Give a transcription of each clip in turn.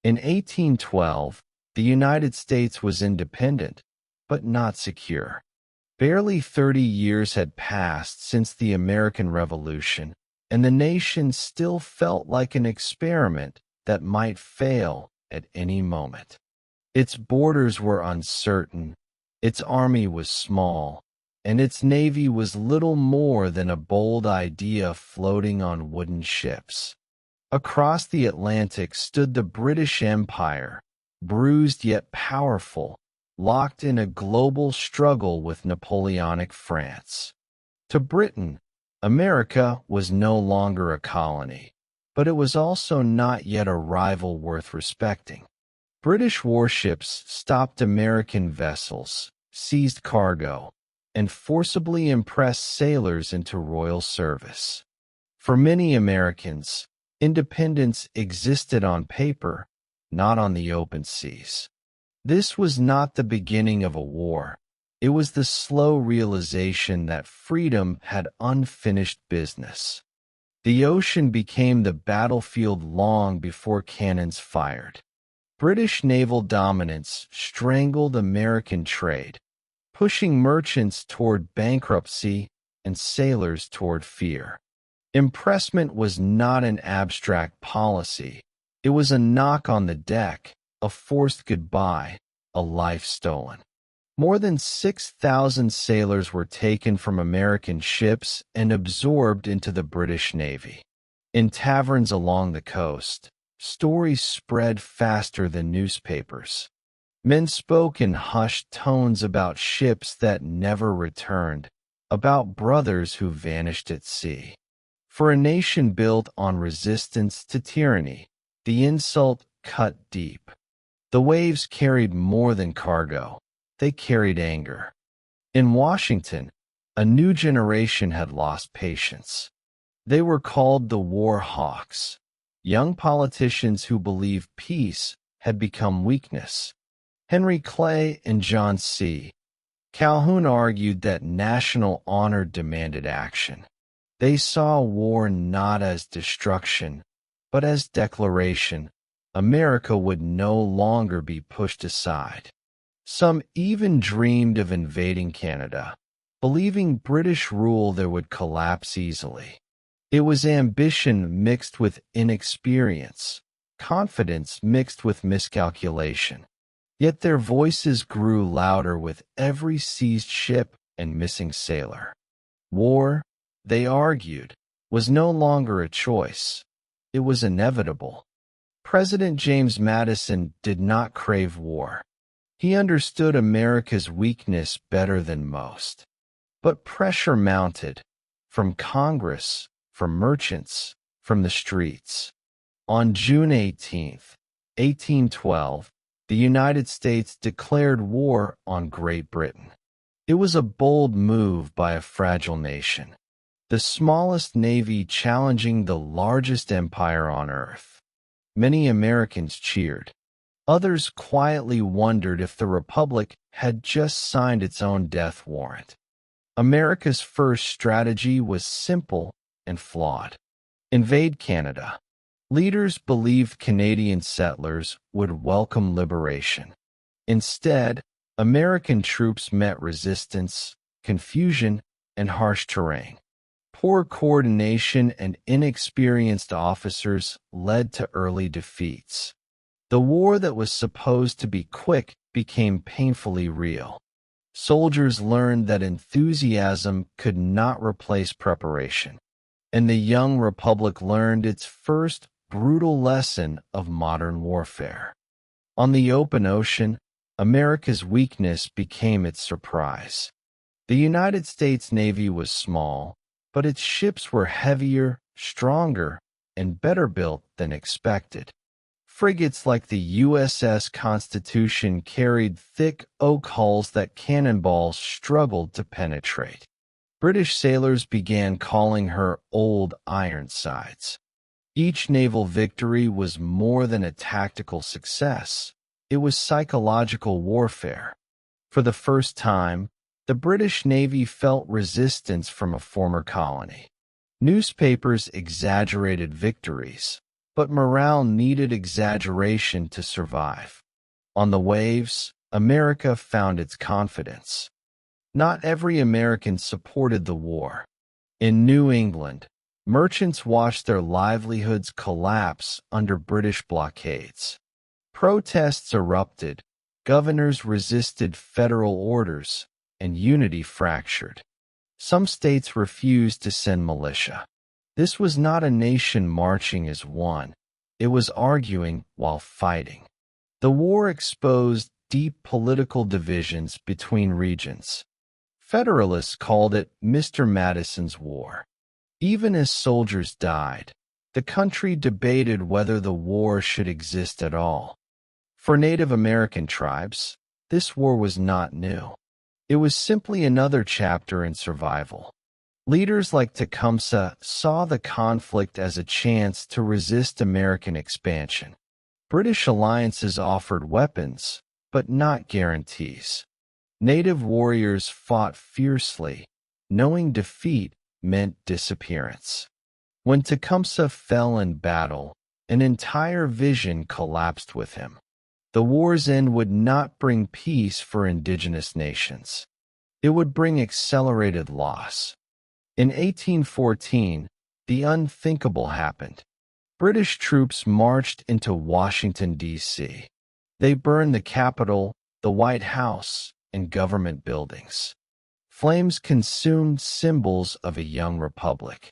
In 1812, the United States was independent, but not secure. Barely 30 years had passed since the American Revolution, and the nation still felt like an experiment that might fail at any moment. Its borders were uncertain, its army was small, and its navy was little more than a bold idea floating on wooden ships. Across the Atlantic stood the British Empire, bruised yet powerful, locked in a global struggle with Napoleonic France. To Britain, America was no longer a colony, but it was also not yet a rival worth respecting. British warships stopped American vessels, seized cargo, and forcibly impressed sailors into royal service. For many Americans, independence existed on paper, not on the open seas. This was not the beginning of a war. It was the slow realization that freedom had unfinished business. The ocean became the battlefield long before cannons fired. British naval dominance strangled American trade, pushing merchants toward bankruptcy and sailors toward fear. Impressment was not an abstract policy. It was a knock on the deck, a forced goodbye, a life stolen. More than 6,000 sailors were taken from American ships and absorbed into the British Navy. In taverns along the coast, stories spread faster than newspapers. Men spoke in hushed tones about ships that never returned, about brothers who vanished at sea. For a nation built on resistance to tyranny, the insult cut deep. The waves carried more than cargo. They carried anger. In Washington, a new generation had lost patience. They were called the war hawks, young politicians who believed peace had become weakness. Henry Clay and John C. Calhoun argued that national honor demanded action. They saw war not as destruction, but as declaration. America would no longer be pushed aside. Some even dreamed of invading Canada, believing British rule there would collapse easily. It was ambition mixed with inexperience, confidence mixed with miscalculation. Yet their voices grew louder with every seized ship and missing sailor. War, they argued, was no longer a choice. It was inevitable. President James Madison did not crave war. He understood America's weakness better than most. But pressure mounted, from Congress, from merchants, from the streets. On June 18, 1812, the United States declared war on Great Britain. It was a bold move by a fragile nation, the smallest navy challenging the largest empire on earth. Many Americans cheered. Others quietly wondered if the Republic had just signed its own death warrant. America's first strategy was simple and flawed. Invade Canada. Leaders believed Canadian settlers would welcome liberation. Instead, American troops met resistance, confusion, and harsh terrain. Poor coordination and inexperienced officers led to early defeats. The war that was supposed to be quick became painfully real. Soldiers learned that enthusiasm could not replace preparation, and the young republic learned its first brutal lesson of modern warfare. On the open ocean, America's weakness became its surprise. The United States Navy was small, but its ships were heavier, stronger, and better built than expected. Frigates like the USS Constitution carried thick oak hulls that cannonballs struggled to penetrate. British sailors began calling her Old Ironsides. Each naval victory was more than a tactical success. It was psychological warfare. For the first time, the British Navy felt resistance from a former colony. Newspapers exaggerated victories, but morale needed exaggeration to survive. On the waves, America found its confidence. Not every American supported the war. In New England, merchants watched their livelihoods collapse under British blockades. Protests erupted, governors resisted federal orders, and unity fractured. Some states refused to send militia. This was not a nation marching as one. It was arguing while fighting. The war exposed deep political divisions between regions. Federalists called it Mr. Madison's War. Even as soldiers died, the country debated whether the war should exist at all. For Native American tribes, this war was not new. It was simply another chapter in survival. Leaders like Tecumseh saw the conflict as a chance to resist American expansion. British alliances offered weapons, but not guarantees. Native warriors fought fiercely, knowing defeat meant disappearance. When Tecumseh fell in battle, an entire vision collapsed with him. The war's end would not bring peace for indigenous nations. It would bring accelerated loss. In 1814, the unthinkable happened. British troops marched into Washington, D.C. They burned the Capitol, the White House, and government buildings. Flames consumed symbols of a young republic.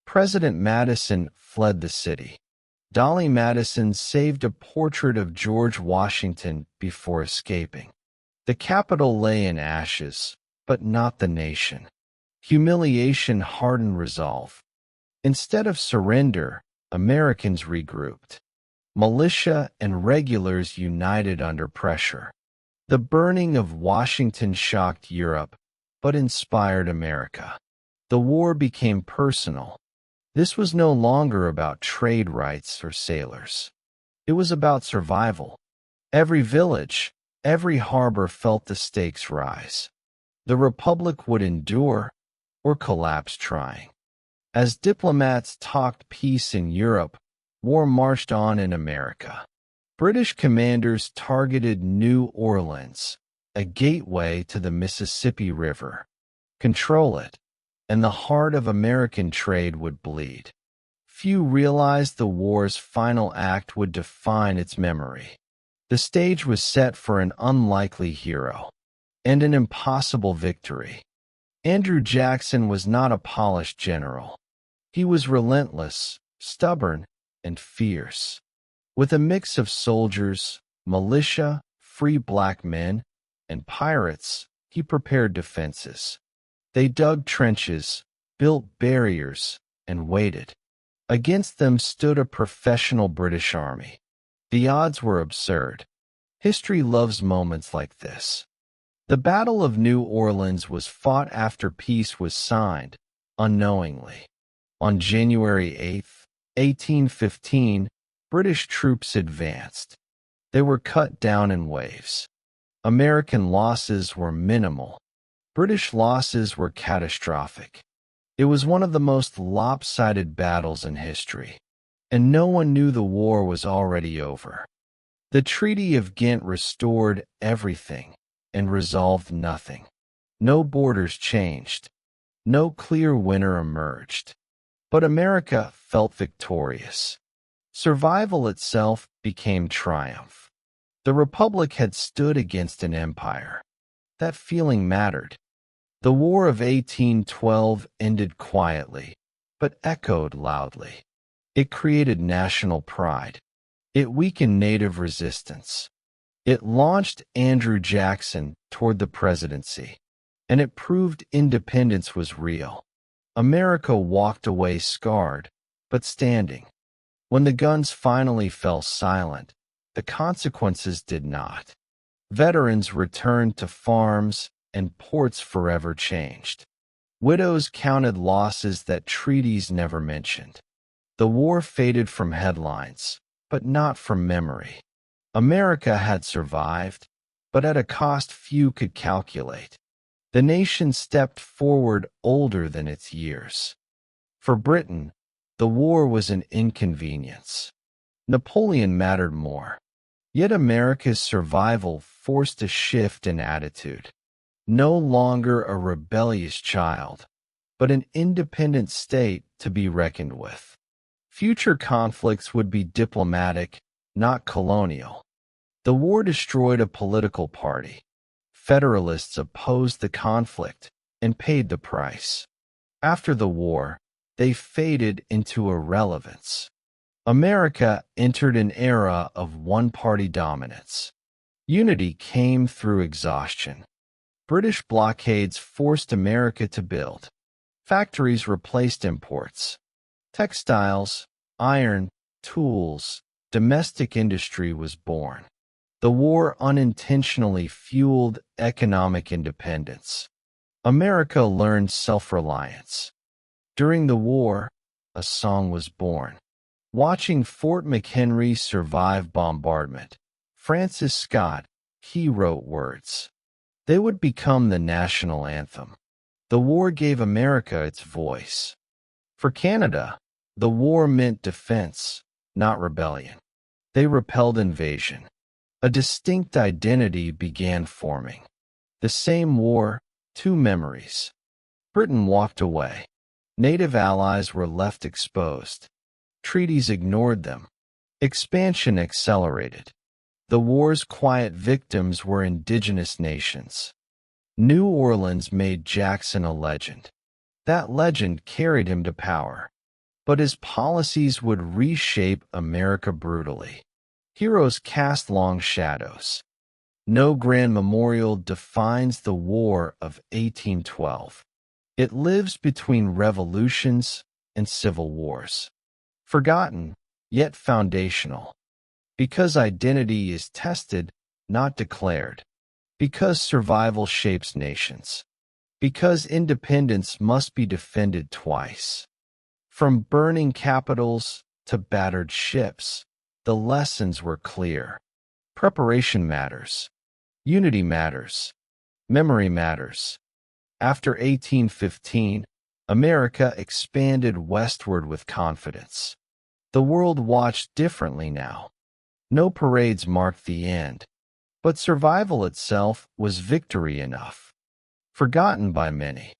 President Madison fled the city. Dolly Madison saved a portrait of George Washington before escaping. The Capitol lay in ashes, but not the nation. Humiliation hardened resolve. Instead of surrender, Americans regrouped. Militia and regulars united under pressure. The burning of Washington shocked Europe, but inspired America. The war became personal. This was no longer about trade rights or sailors. It was about survival. Every village, every harbor felt the stakes rise. The Republic would endure or collapse trying. As diplomats talked peace in Europe, war marched on in America. British commanders targeted New Orleans, a gateway to the Mississippi River. Control it, and the heart of American trade would bleed. Few realized the war's final act would define its memory. The stage was set for an unlikely hero and an impossible victory. Andrew Jackson was not a polished general. He was relentless, stubborn, and fierce. With a mix of soldiers, militia, free black men, and pirates, he prepared defenses. They dug trenches, built barriers, and waited. Against them stood a professional British army. The odds were absurd. History loves moments like this. The Battle of New Orleans was fought after peace was signed, unknowingly. On January 8, 1815, British troops advanced. They were cut down in waves. American losses were minimal. British losses were catastrophic. It was one of the most lopsided battles in history, and no one knew the war was already over. The Treaty of Ghent restored everything and resolved nothing. No borders changed. No clear winner emerged. But America felt victorious. Survival itself became triumph. The Republic had stood against an empire. That feeling mattered. The War of 1812 ended quietly, but echoed loudly. It created national pride. It weakened native resistance. It launched Andrew Jackson toward the presidency, and it proved independence was real. America walked away scarred, but standing. When the guns finally fell silent, the consequences did not. Veterans returned to farms, and ports forever changed. Widows counted losses that treaties never mentioned. The war faded from headlines, but not from memory. America had survived, but at a cost few could calculate. The nation stepped forward older than its years. For Britain, the war was an inconvenience. Napoleon mattered more. Yet America's survival forced a shift in attitude. No longer a rebellious child, but an independent state to be reckoned with. Future conflicts would be diplomatic, not colonial. The war destroyed a political party. Federalists opposed the conflict and paid the price. After the war, they faded into irrelevance. America entered an era of one-party dominance. Unity came through exhaustion. British blockades forced America to build. Factories replaced imports. Textiles, iron, tools, domestic industry was born. The war unintentionally fueled economic independence. America learned self-reliance. During the war, a song was born. Watching Fort McHenry survive bombardment, Francis Scott, he wrote words. They would become the national anthem. The war gave America its voice. For Canada, the war meant defense, not rebellion. They repelled invasion. A distinct identity began forming. The same war, two memories. Britain walked away. Native allies were left exposed. Treaties ignored them. Expansion accelerated. The war's quiet victims were indigenous nations. New Orleans made Jackson a legend. That legend carried him to power. But his policies would reshape America brutally. Heroes cast long shadows. No grand memorial defines the War of 1812. It lives between revolutions and civil wars. Forgotten, yet foundational. Because identity is tested, not declared. Because survival shapes nations. Because independence must be defended twice. From burning capitals to battered ships, the lessons were clear. Preparation matters. Unity matters. Memory matters. After 1815, America expanded westward with confidence. The world watched differently now. No parades marked the end, but survival itself was victory enough. Forgotten by many.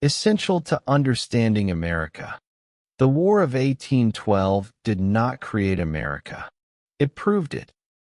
Essential to understanding America. The War of 1812 did not create America. It proved it.